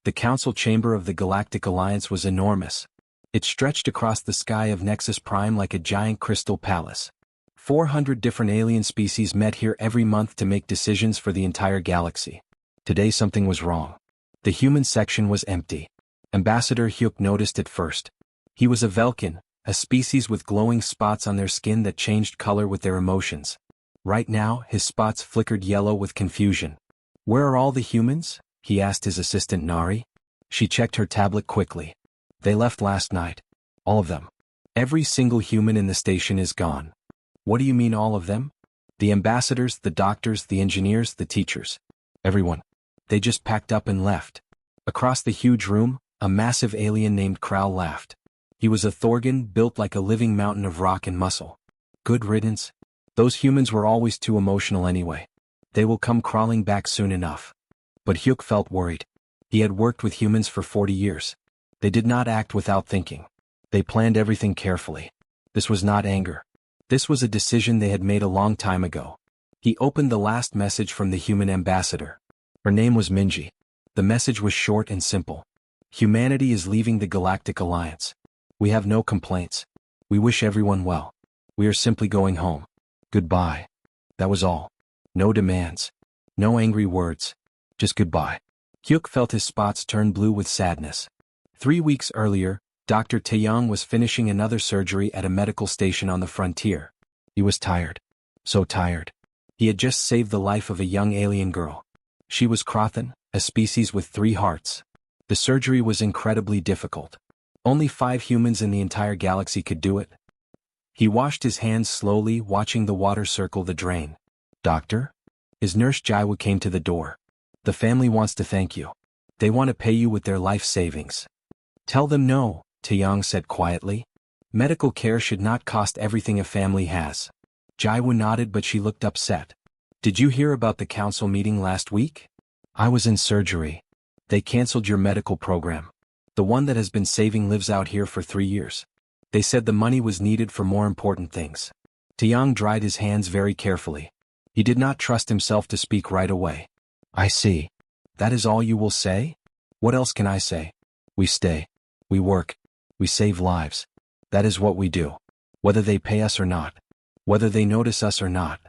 The council chamber of the Galactic Alliance was enormous. It stretched across the sky of Nexus Prime like a giant crystal palace. 400 different alien species met here every month to make decisions for the entire galaxy. Today something was wrong. The human section was empty. Ambassador Hyuk noticed it first. He was a Velkin, a species with glowing spots on their skin that changed color with their emotions. Right now, his spots flickered yellow with confusion. "Where are all the humans?" he asked his assistant Nari. She checked her tablet quickly. "They left last night. All of them. Every single human in the station is gone." "What do you mean all of them?" "The ambassadors, the doctors, the engineers, the teachers. Everyone. They just packed up and left." Across the huge room, a massive alien named Krau laughed. He was a Thorgan built like a living mountain of rock and muscle. "Good riddance. Those humans were always too emotional anyway. They will come crawling back soon enough." But Hyuk felt worried. He had worked with humans for 40 years. They did not act without thinking. They planned everything carefully. This was not anger. This was a decision they had made a long time ago. He opened the last message from the human ambassador. Her name was Minji. The message was short and simple. "Humanity is leaving the Galactic Alliance. We have no complaints. We wish everyone well. We are simply going home. Goodbye." That was all. No demands. No angry words. Just goodbye. Hyuk felt his spots turn blue with sadness. 3 weeks earlier, Dr. Taeyong was finishing another surgery at a medical station on the frontier. He was tired. So tired. He had just saved the life of a young alien girl. She was Krothan, a species with 3 hearts. The surgery was incredibly difficult. Only 5 humans in the entire galaxy could do it. He washed his hands slowly, watching the water circle the drain. "Doctor?" His nurse Jaiwoo came to the door. "The family wants to thank you. They want to pay you with their life savings." "Tell them no," Taeyong said quietly. "Medical care should not cost everything a family has." Jaiwoo nodded, but she looked upset. "Did you hear about the council meeting last week?" "I was in surgery. They canceled your medical program. The one that has been saving lives out here for 3 years. They said the money was needed for more important things." Taeyong dried his hands very carefully. He did not trust himself to speak right away. "I see. That is all you will say?" "What else can I say? We stay. We work. We save lives. That is what we do. Whether they pay us or not. Whether they notice us or not."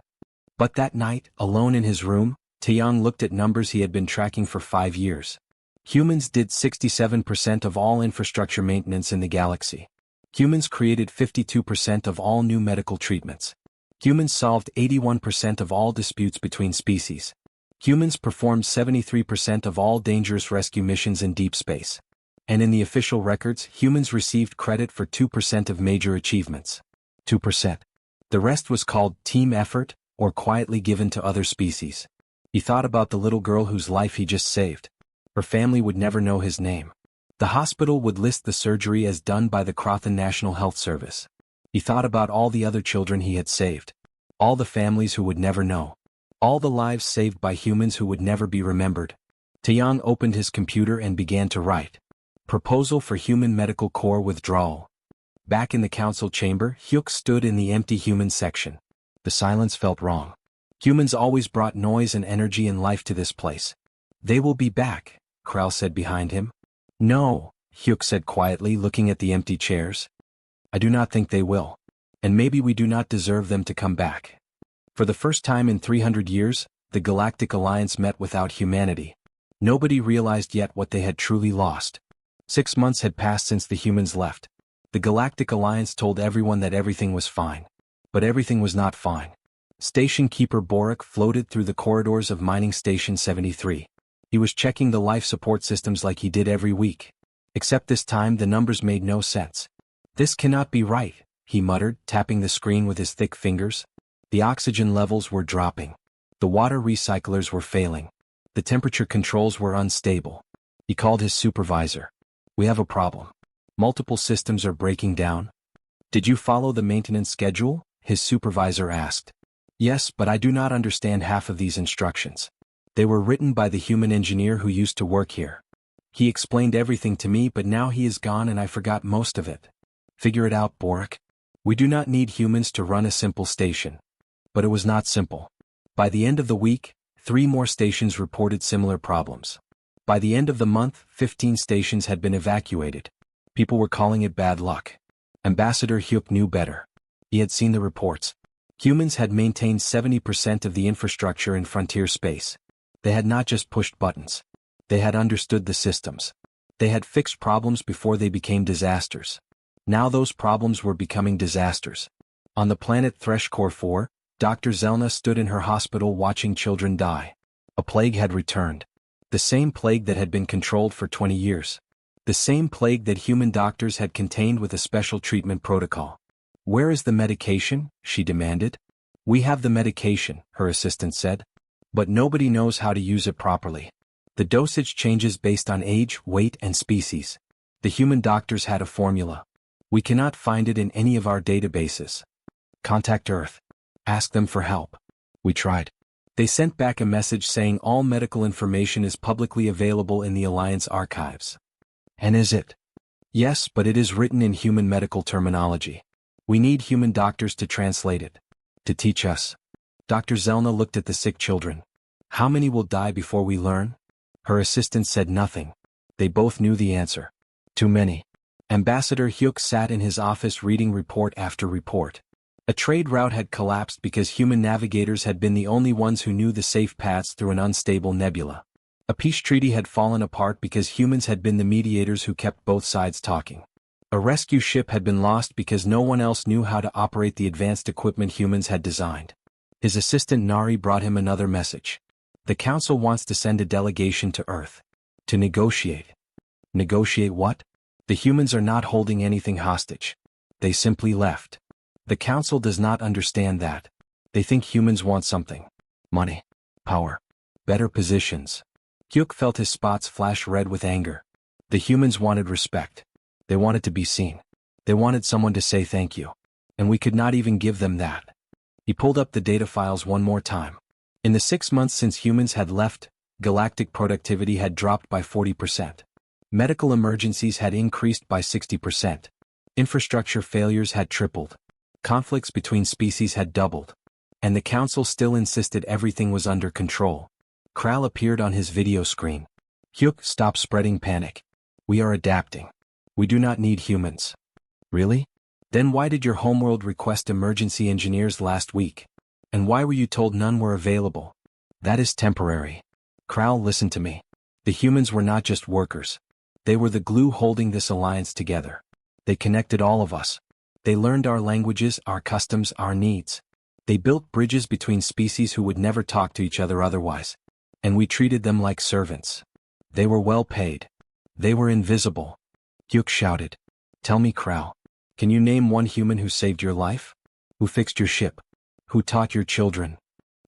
But that night, alone in his room, Taeyong looked at numbers he had been tracking for 5 years. Humans did 67% of all infrastructure maintenance in the galaxy. Humans created 52% of all new medical treatments. Humans solved 81% of all disputes between species. Humans performed 73% of all dangerous rescue missions in deep space. And in the official records, humans received credit for 2% of major achievements. 2%. The rest was called team effort, or quietly given to other species. He thought about the little girl whose life he just saved. Her family would never know his name. The hospital would list the surgery as done by the Krothan National Health Service. He thought about all the other children he had saved. All the families who would never know. All the lives saved by humans who would never be remembered. Taeyong opened his computer and began to write. Proposal for Human Medical Corps withdrawal. Back in the council chamber, Hyuk stood in the empty human section. The silence felt wrong. Humans always brought noise and energy and life to this place. "They will be back," Krau said behind him. "No," Hyuk said quietly, looking at the empty chairs. "I do not think they will. And maybe we do not deserve them to come back." For the first time in 300 years, the Galactic Alliance met without humanity. Nobody realized yet what they had truly lost. 6 months had passed since the humans left. The Galactic Alliance told everyone that everything was fine. But everything was not fine. Station Keeper Borak floated through the corridors of Mining Station 73. He was checking the life support systems like he did every week. Except this time the numbers made no sense. "This cannot be right," he muttered, tapping the screen with his thick fingers. The oxygen levels were dropping. The water recyclers were failing. The temperature controls were unstable. He called his supervisor. "We have a problem. Multiple systems are breaking down." "Did you follow the maintenance schedule?" his supervisor asked. "Yes, but I do not understand half of these instructions. They were written by the human engineer who used to work here. He explained everything to me, but now he is gone and I forgot most of it." "Figure it out, Borak. We do not need humans to run a simple station." But it was not simple. By the end of the week, 3 more stations reported similar problems. By the end of the month, 15 stations had been evacuated. People were calling it bad luck. Ambassador Hyuk knew better. He had seen the reports. Humans had maintained 70% of the infrastructure in frontier space. They had not just pushed buttons. They had understood the systems. They had fixed problems before they became disasters. Now those problems were becoming disasters. On the planet Threshcore 4, Dr. Zelna stood in her hospital watching children die. A plague had returned. The same plague that had been controlled for 20 years. The same plague that human doctors had contained with a special treatment protocol. "Where is the medication?" she demanded. "We have the medication," her assistant said. "But nobody knows how to use it properly. The dosage changes based on age, weight, and species. The human doctors had a formula. We cannot find it in any of our databases. Contact Earth. Ask them for help." We tried. They sent back a message saying all medical information is publicly available in the Alliance archives. And is it? Yes, but it is written in human medical terminology. We need human doctors to translate it. To teach us. Dr. Zelna looked at the sick children. "How many will die before we learn?" Her assistant said nothing. They both knew the answer. Too many. Ambassador Hyuk sat in his office reading report after report. A trade route had collapsed because human navigators had been the only ones who knew the safe paths through an unstable nebula. A peace treaty had fallen apart because humans had been the mediators who kept both sides talking. A rescue ship had been lost because no one else knew how to operate the advanced equipment humans had designed. His assistant Nari brought him another message. The Council wants to send a delegation to Earth. To negotiate. Negotiate what? The humans are not holding anything hostage. They simply left. The Council does not understand that. They think humans want something. Money. Power. Better positions. Hyuk felt his spots flash red with anger. The humans wanted respect. They wanted to be seen. They wanted someone to say thank you. And we could not even give them that. He pulled up the data files one more time. In the 6 months since humans had left, galactic productivity had dropped by 40%. Medical emergencies had increased by 60%. Infrastructure failures had tripled. Conflicts between species had doubled. And the Council still insisted everything was under control. Kral appeared on his video screen. "Hyuk, stop spreading panic. We are adapting. We do not need humans." "Really? Then why did your homeworld request emergency engineers last week? And why were you told none were available?" "That is temporary." Kral, listen to me. The humans were not just workers. They were the glue holding this alliance together. They connected all of us. They learned our languages, our customs, our needs. They built bridges between species who would never talk to each other otherwise. And we treated them like servants. They were well paid. They were invisible. Hyuk shouted. "Tell me, Kral. Can you name one human who saved your life? Who fixed your ship? Who taught your children?"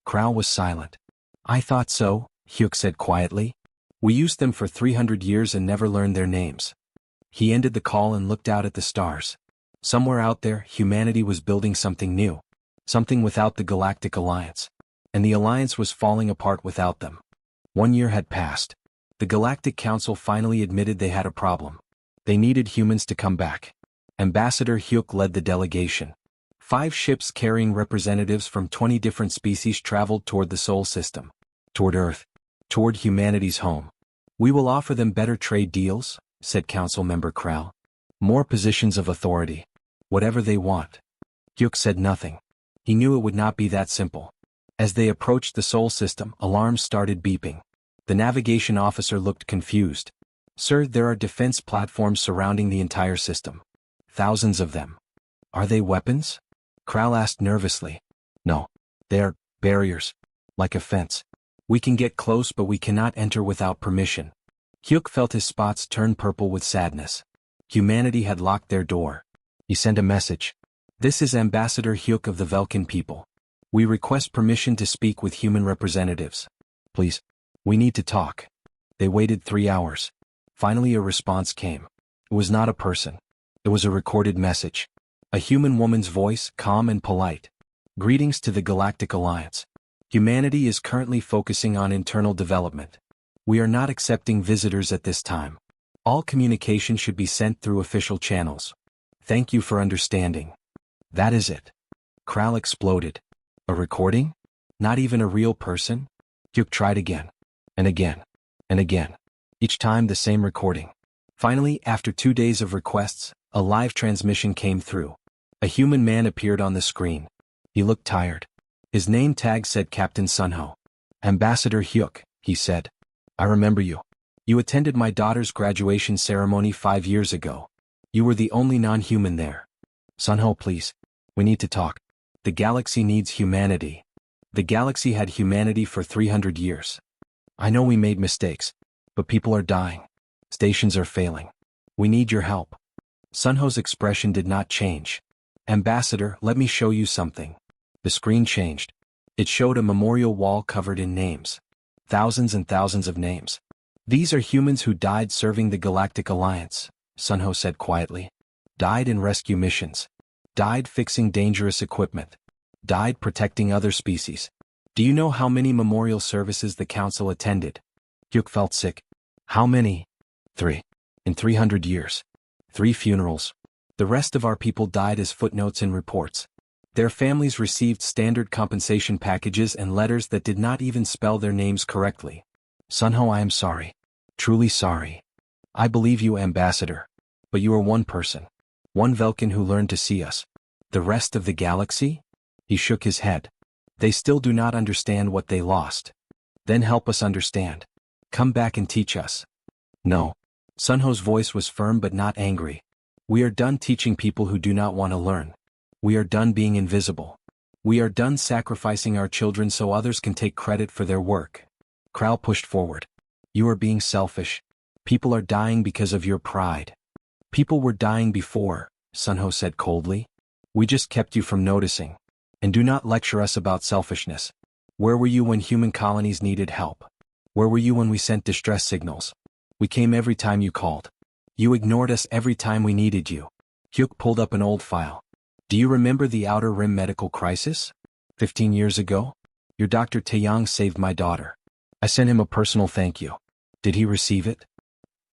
Kral was silent. "I thought so," Hyuk said quietly. "We used them for 300 years and never learned their names." He ended the call and looked out at the stars. Somewhere out there, humanity was building something new. Something without the Galactic Alliance. And the Alliance was falling apart without them. 1 year had passed. The Galactic Council finally admitted they had a problem. They needed humans to come back. Ambassador Hyuk led the delegation. 5 ships carrying representatives from 20 different species traveled toward the Sol system. Toward Earth. Toward humanity's home. "We will offer them better trade deals," said Council Member Kral. "More positions of authority. Whatever they want." Hyuk said nothing. He knew it would not be that simple. As they approached the Sol system, alarms started beeping. The navigation officer looked confused. "Sir, there are defense platforms surrounding the entire system. Thousands of them." "Are they weapons?" Kral asked nervously. "No. They are barriers. Like a fence. We can get close but we cannot enter without permission." Hyuk felt his spots turn purple with sadness. Humanity had locked their door. He sent a message. "This is Ambassador Hyuk of the Velkin people. We request permission to speak with human representatives. Please. We need to talk." They waited 3 hours. Finally a response came. It was not a person. It was a recorded message. A human woman's voice, calm and polite. "Greetings to the Galactic Alliance. Humanity is currently focusing on internal development. We are not accepting visitors at this time. All communication should be sent through official channels. Thank you for understanding." "That is it." Kral exploded. "A recording? Not even a real person?" Hyuk tried again. And again. And again. Each time the same recording. Finally, after 2 days of requests, a live transmission came through. A human man appeared on the screen. He looked tired. His name tag said Captain Sunho. Ambassador Hyuk, he said. I remember you. You attended my daughter's graduation ceremony 5 years ago. You were the only non-human there. Sunho, please. We need to talk. The galaxy needs humanity. The galaxy had humanity for 300 years. I know we made mistakes, but people are dying. Stations are failing. We need your help. Sunho's expression did not change. Ambassador, let me show you something. The screen changed. It showed a memorial wall covered in names. Thousands and thousands of names. These are humans who died serving the Galactic Alliance, Sunho said quietly. Died in rescue missions. Died fixing dangerous equipment. Died protecting other species. Do you know how many memorial services the Council attended? Hyuk felt sick. How many? 3. In 300 years. 3 funerals. The rest of our people died as footnotes in reports. Their families received standard compensation packages and letters that did not even spell their names correctly. Sunho, I am sorry. Truly sorry. I believe you, Ambassador. But you are one person. One Velkin who learned to see us. The rest of the galaxy? He shook his head. They still do not understand what they lost. Then help us understand. Come back and teach us. No. Sunho's voice was firm but not angry. We are done teaching people who do not want to learn. We are done being invisible. We are done sacrificing our children so others can take credit for their work. Kral pushed forward. You are being selfish. People are dying because of your pride. People were dying before, Sunho said coldly. We just kept you from noticing. And do not lecture us about selfishness. Where were you when human colonies needed help? Where were you when we sent distress signals? We came every time you called. You ignored us every time we needed you. Hyuk pulled up an old file. Do you remember the Outer Rim medical crisis? 15 years ago? Your Dr. Taeyang saved my daughter. I sent him a personal thank you. Did he receive it?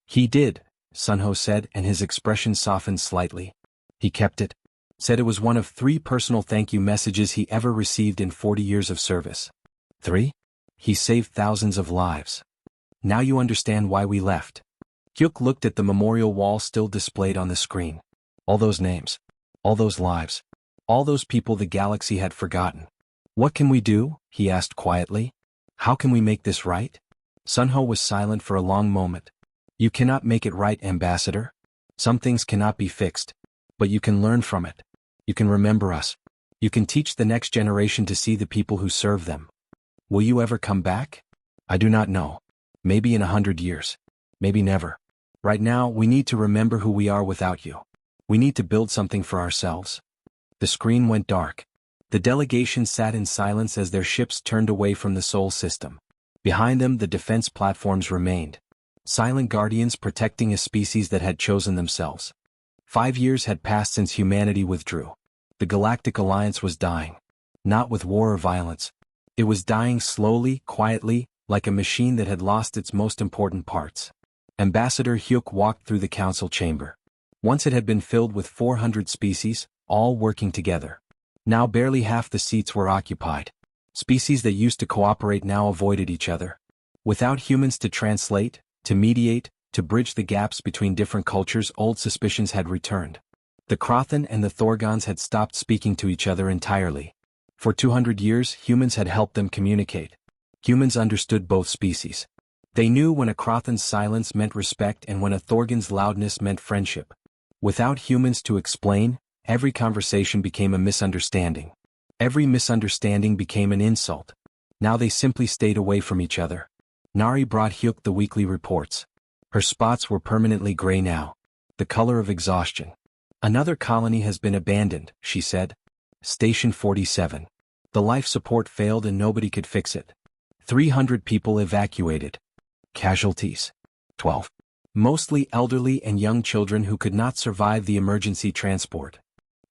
He did, Sunho said, and his expression softened slightly. He kept it. Said it was one of 3 personal thank you messages he ever received in 40 years of service. 3? He saved thousands of lives. Now you understand why we left. Hyuk looked at the memorial wall still displayed on the screen. All those names. All those lives. All those people the galaxy had forgotten. What can we do? He asked quietly. How can we make this right? Sunho was silent for a long moment. You cannot make it right, Ambassador. Some things cannot be fixed. But you can learn from it. You can remember us. You can teach the next generation to see the people who serve them. Will you ever come back? I do not know. Maybe in 100 years. Maybe never. Right now, we need to remember who we are without you. We need to build something for ourselves. The screen went dark. The delegation sat in silence as their ships turned away from the Sol system. Behind them, the defense platforms remained. Silent guardians protecting a species that had chosen themselves. 5 years had passed since humanity withdrew. The Galactic Alliance was dying. Not with war or violence. It was dying slowly, quietly, like a machine that had lost its most important parts. Ambassador Hyuk walked through the council chamber. Once it had been filled with 400 species, all working together. Now barely half the seats were occupied. Species that used to cooperate now avoided each other. Without humans to translate, to mediate, to bridge the gaps between different cultures, old suspicions had returned. The Krothan and the Thorgons had stopped speaking to each other entirely. For 200 years, humans had helped them communicate. Humans understood both species. They knew when a Krothan's silence meant respect and when a Thorgon's loudness meant friendship. Without humans to explain, every conversation became a misunderstanding. Every misunderstanding became an insult. Now they simply stayed away from each other. Nari brought Hyuk the weekly reports. Her spots were permanently gray now. The color of exhaustion. Another colony has been abandoned, she said. Station 47. The life support failed and nobody could fix it. 300 people evacuated. Casualties. 12. Mostly elderly and young children who could not survive the emergency transport.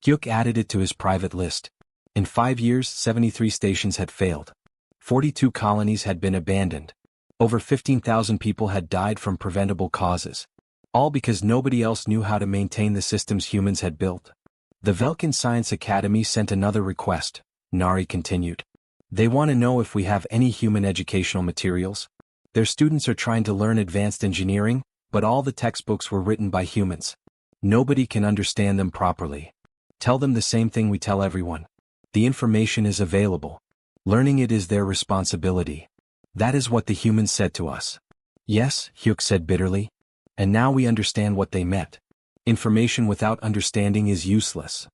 Hyuk added it to his private list. In 5 years, 73 stations had failed. 42 colonies had been abandoned. Over 15,000 people had died from preventable causes. All because nobody else knew how to maintain the systems humans had built. The Velkin Science Academy sent another request, Nari continued. They want to know if we have any human educational materials. Their students are trying to learn advanced engineering, but all the textbooks were written by humans. Nobody can understand them properly. Tell them the same thing we tell everyone. The information is available. Learning it is their responsibility. That is what the humans said to us. Yes, Hyuk said bitterly. And now we understand what they meant. Information without understanding is useless.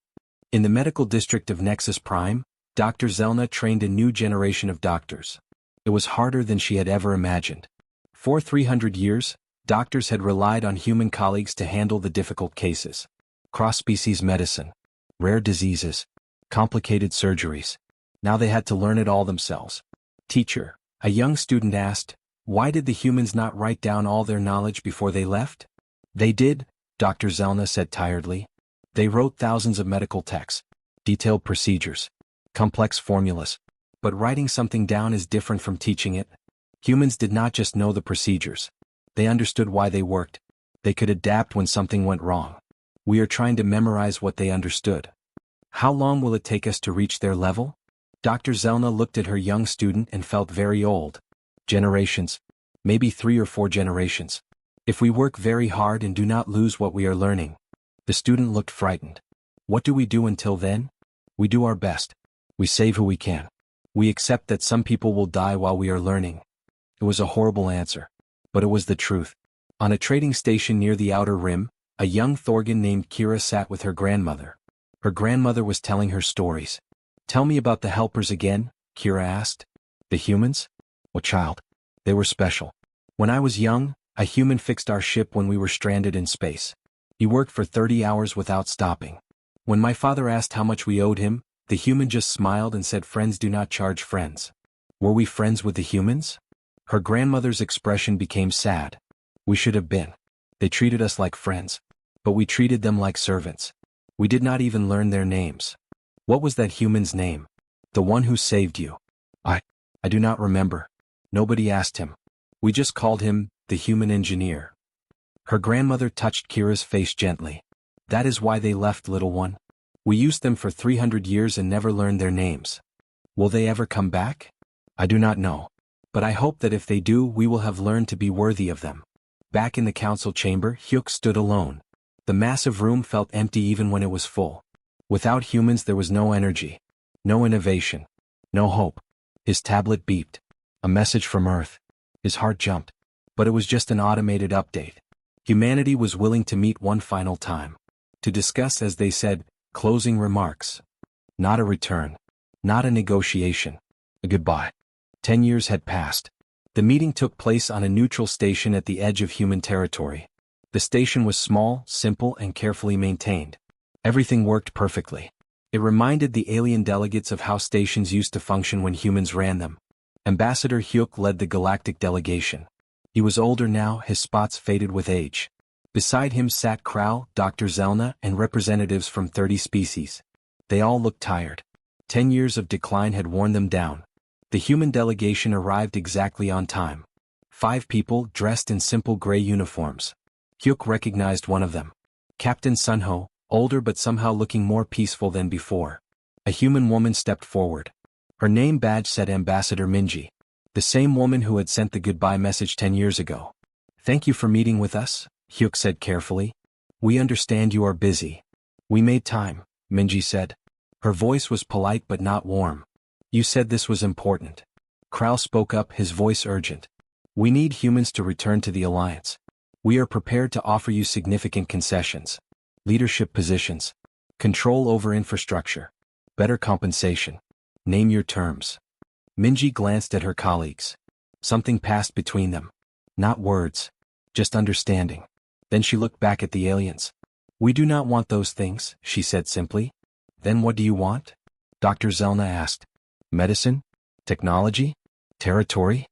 In the medical district of Nexus Prime, Dr. Zelna trained a new generation of doctors. It was harder than she had ever imagined. For 300 years, doctors had relied on human colleagues to handle the difficult cases. Cross-species medicine, rare diseases, complicated surgeries. Now they had to learn it all themselves. Teacher, a young student asked, why did the humans not write down all their knowledge before they left? They did, Dr. Zelna said tiredly. They wrote thousands of medical texts, detailed procedures, complex formulas. But writing something down is different from teaching it. Humans did not just know the procedures. They understood why they worked. They could adapt when something went wrong. We are trying to memorize what they understood. How long will it take us to reach their level? Dr. Zelna looked at her young student and felt very old. Generations. Maybe 3 or 4 generations. If we work very hard and do not lose what we are learning. The student looked frightened. What do we do until then? We do our best. We save who we can. We accept that some people will die while we are learning. It was a horrible answer. But it was the truth. On a trading station near the Outer Rim, a young Thorgan named Kira sat with her grandmother. Her grandmother was telling her stories. Tell me about the helpers again, Kira asked. The humans? Oh child. They were special. When I was young, a human fixed our ship when we were stranded in space. He worked for 30 hours without stopping. When my father asked how much we owed him, the human just smiled and said friends do not charge friends. Were we friends with the humans? Her grandmother's expression became sad. We should have been. They treated us like friends. But we treated them like servants. We did not even learn their names. What was that human's name? The one who saved you. I do not remember. Nobody asked him. We just called him the human engineer. Her grandmother touched Kira's face gently. That is why they left, little one. We used them for 300 years and never learned their names. Will they ever come back? I do not know. But I hope that if they do, we will have learned to be worthy of them. Back in the council chamber, Hyuk stood alone. The massive room felt empty even when it was full. Without humans there was no energy. No innovation. No hope. His tablet beeped. A message from Earth. His heart jumped. But it was just an automated update. Humanity was willing to meet one final time. To discuss, as they said, closing remarks. Not a return. Not a negotiation. A goodbye. 10 years had passed. The meeting took place on a neutral station at the edge of human territory. The station was small, simple, and carefully maintained. Everything worked perfectly. It reminded the alien delegates of how stations used to function when humans ran them. Ambassador Hyuk led the galactic delegation. He was older now, his spots faded with age. Beside him sat Krau, Dr. Zelna, and representatives from 30 species. They all looked tired. 10 years of decline had worn them down. The human delegation arrived exactly on time. 5 people dressed in simple gray uniforms. Hyuk recognized one of them. Captain Sunho, older but somehow looking more peaceful than before. A human woman stepped forward. Her name badge said Ambassador Minji. The same woman who had sent the goodbye message 10 years ago. Thank you for meeting with us, Hyuk said carefully. We understand you are busy. We made time, Minji said. Her voice was polite but not warm. You said this was important. Krau spoke up, his voice urgent. We need humans to return to the Alliance. We are prepared to offer you significant concessions. Leadership positions. Control over infrastructure. Better compensation. Name your terms. Minji glanced at her colleagues. Something passed between them. Not words. Just understanding. Then she looked back at the aliens. We do not want those things, she said simply. Then what do you want? Dr. Zelna asked. Medicine? Technology? Territory?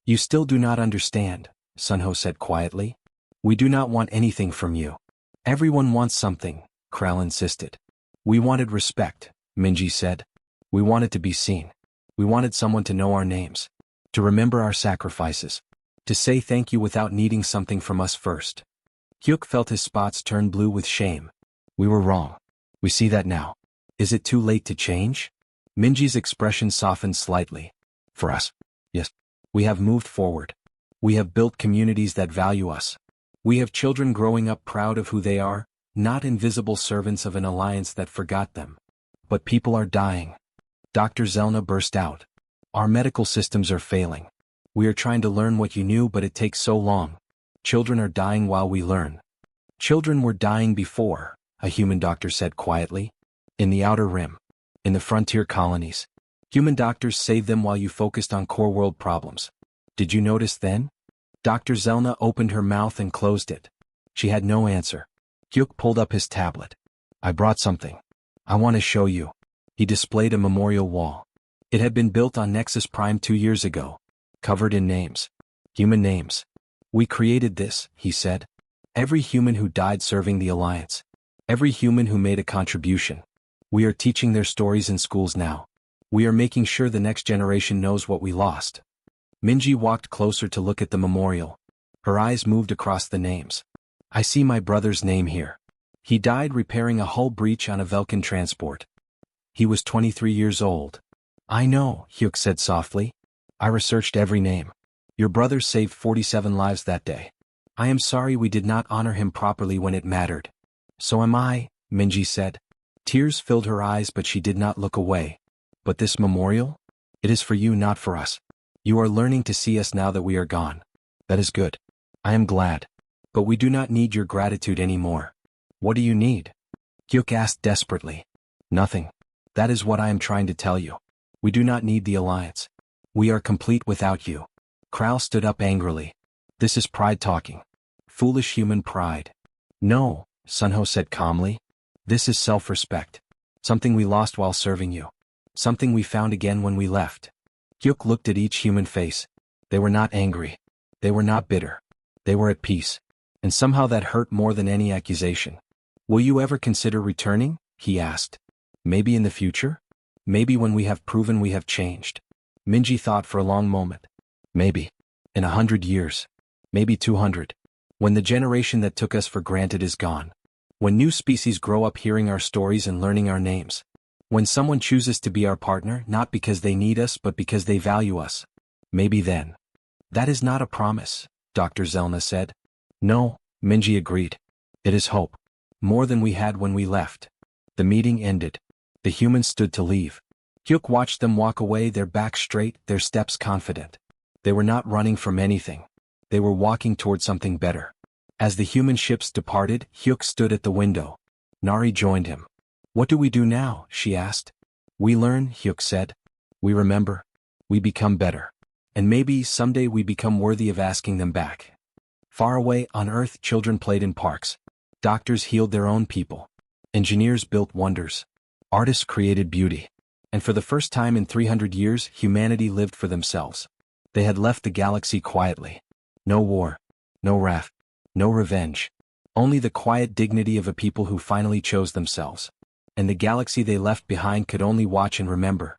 You still do not understand, Sunho said quietly. We do not want anything from you. Everyone wants something, Krau insisted. We wanted respect, Minji said. We wanted to be seen. We wanted someone to know our names. To remember our sacrifices. To say thank you without needing something from us first. Hyuk felt his spots turn blue with shame. We were wrong. We see that now. Is it too late to change? Minji's expression softened slightly. For us. Yes. We have moved forward. We have built communities that value us. We have children growing up proud of who they are, not invisible servants of an alliance that forgot them. But people are dying. Dr. Zelna burst out. Our medical systems are failing. We are trying to learn what you knew, but it takes so long. Children are dying while we learn. Children were dying before, a human doctor said quietly. In the Outer Rim. In the frontier colonies. Human doctors saved them while you focused on core world problems. Did you notice then? Dr. Zelna opened her mouth and closed it. She had no answer. Hyuk pulled up his tablet. I brought something. I want to show you. He displayed a memorial wall. It had been built on Nexus Prime 2 years ago. Covered in names. Human names. We created this, he said. Every human who died serving the Alliance. Every human who made a contribution. We are teaching their stories in schools now. We are making sure the next generation knows what we lost. Minji walked closer to look at the memorial. Her eyes moved across the names. I see my brother's name here. He died repairing a hull breach on a Velkin transport. He was 23 years old. I know, Hyuk said softly. I researched every name. Your brother saved 47 lives that day. I am sorry we did not honor him properly when it mattered. So am I, Minji said. Tears filled her eyes, but she did not look away. But this memorial? It is for you, not for us. You are learning to see us now that we are gone. That is good. I am glad. But we do not need your gratitude anymore. What do you need? Hyuk asked desperately. Nothing. That is what I am trying to tell you. We do not need the Alliance. We are complete without you. Kral stood up angrily. This is pride talking. Foolish human pride. No, Sunho said calmly. This is self-respect. Something we lost while serving you. Something we found again when we left. Hyuk looked at each human face. They were not angry. They were not bitter. They were at peace. And somehow that hurt more than any accusation. Will you ever consider returning? He asked. Maybe in the future? Maybe when we have proven we have changed. Minji thought for a long moment. Maybe. In 100 years. Maybe 200. When the generation that took us for granted is gone. When new species grow up hearing our stories and learning our names. When someone chooses to be our partner not because they need us but because they value us. Maybe then. That is not a promise, Dr. Zelna said. No, Minji agreed. It is hope. More than we had when we left. The meeting ended. The humans stood to leave. Hyuk watched them walk away, their backs straight, their steps confident. They were not running from anything. They were walking toward something better. As the human ships departed, Hyuk stood at the window. Nari joined him. What do we do now? She asked. We learn, Hyuk said. We remember. We become better. And maybe someday we become worthy of asking them back. Far away on Earth, children played in parks. Doctors healed their own people. Engineers built wonders. Artists created beauty. And for the first time in 300 years, humanity lived for themselves. They had left the galaxy quietly. No war. No wrath. No revenge. Only the quiet dignity of a people who finally chose themselves. And the galaxy they left behind could only watch and remember.